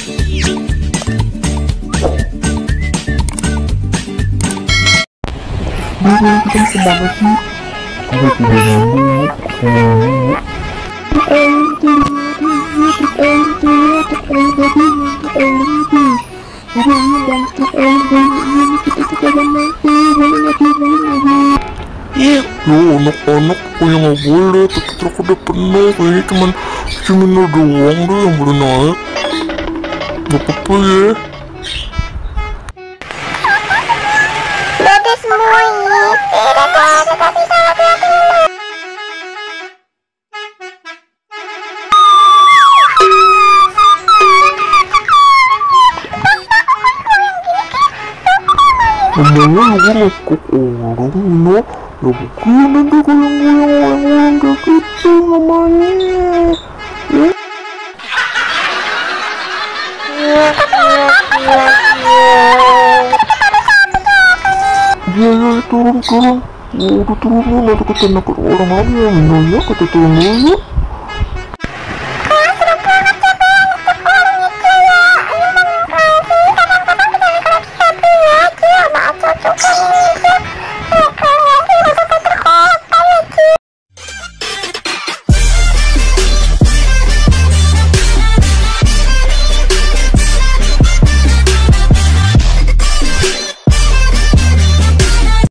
Kita bisa banget sih. Kita tidak nyambung. Anak-anak punya nggak boleh, tapi truk udah penuh. Kayaknya cuman lo doang deh yang boleh naik. Gak apa-apa ya. Dede semua tidak ada tapi sangat yakin. Emangnya gue ngekok orang no? Gak mungkin nanti goyang-goyang kayak gitu namanya. Ya turun. Udah turun, nanti kita nakut orang lagi yang nanya, kita turun dulu.